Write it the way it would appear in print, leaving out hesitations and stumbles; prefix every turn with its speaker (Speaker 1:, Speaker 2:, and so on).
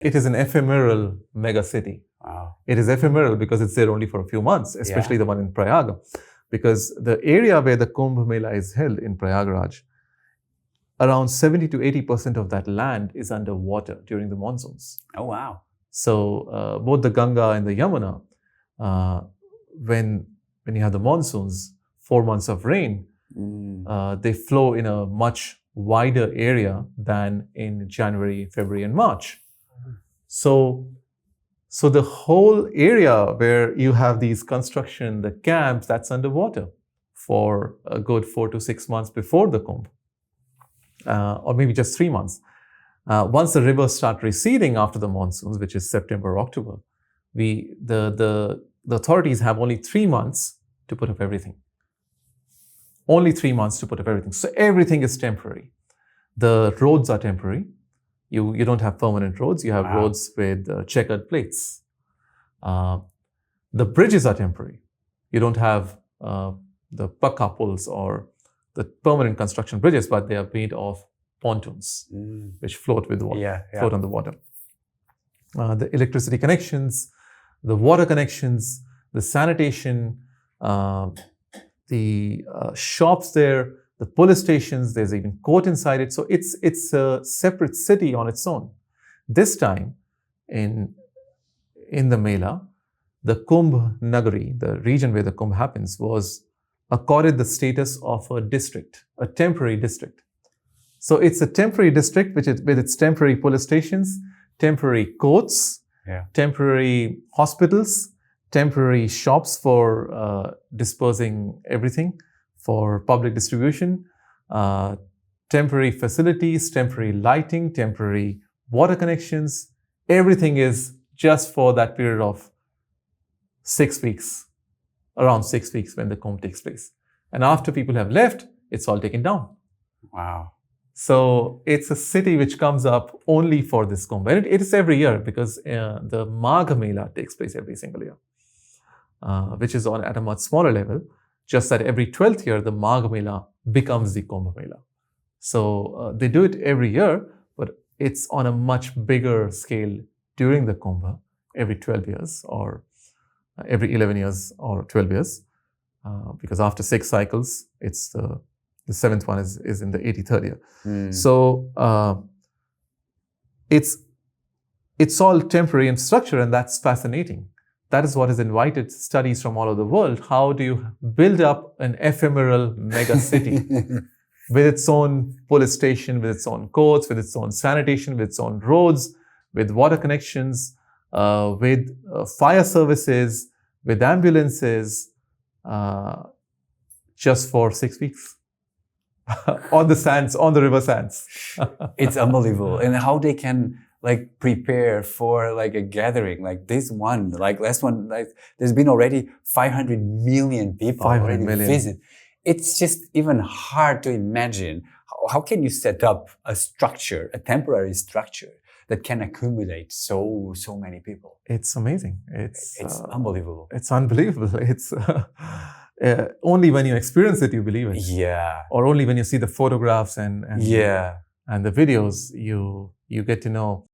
Speaker 1: It is an ephemeral mega city.
Speaker 2: Wow.
Speaker 1: It is ephemeral because it's there only for a few months, especially the one in Prayag. Because the area where the Kumbh Mela is held in Prayagraj, around 70 to 80% of that land is underwater during the monsoons.
Speaker 2: Oh, wow.
Speaker 1: So both the Ganga and the Yamuna, when you have the monsoons, 4 months of rain, they flow in a much wider area than in January, February, and March. So the whole area where you have these construction, the camps, that's underwater for a good 4 to 6 months before the Kumbh, or maybe just 3 months. Once the rivers start receding after the monsoons, which is September, October, the authorities have only 3 months to put up everything. Only 3 months to put up everything. So everything is temporary. The roads are temporary. You don't have permanent roads. You have roads with checkered plates. The bridges are temporary. You don't have the pakka pulls or the permanent construction bridges, but they are made of pontoons, which float with water, float on the water. The electricity connections, the water connections, the sanitation, the shops there, the police stations, there's even court inside it. So it's a separate city on its own. This time, in the Mela, the Kumbh Nagari, the region where the Kumbh happens, was accorded the status of a district, a temporary district. So it's a temporary district with its temporary police stations, temporary courts, temporary hospitals, temporary shops for dispersing everything, for public distribution, temporary facilities, temporary lighting, temporary water connections. Everything is just for that period of 6 weeks, around 6 weeks when the Kumbh takes place. And after people have left, it's all taken down.
Speaker 2: Wow.
Speaker 1: So it's a city which comes up only for this Kumbh. And it is every year because the Magh Mela takes place every single year, which is at a much smaller level. Just that every 12th year, the Magh Mela becomes the Kumbh Mela. So they do it every year, but it's on a much bigger scale during the Kumbh, every 12 years or every 11 years or 12 years. Because after 6 cycles, it's the 7th one is in the 83rd year. So it's all temporary in structure, and that's fascinating. That is what has invited studies from all over the world. How do you build up an ephemeral mega city with its own police station, with its own courts, with its own sanitation, with its own roads, with water connections, with fire services, with ambulances, just for 6 weeks on the sands, on the river sands.
Speaker 2: It's unbelievable. And how they can prepare for a gathering like this one, last one, there's been already 500 million people already visit. It's just even hard to imagine. How can you set up a structure, a temporary structure that can accumulate so many people?
Speaker 1: It's amazing. It's
Speaker 2: unbelievable.
Speaker 1: It's unbelievable. It's only when you experience it, you believe it.
Speaker 2: Yeah.
Speaker 1: Or only when you see the photographs and the videos, you get to know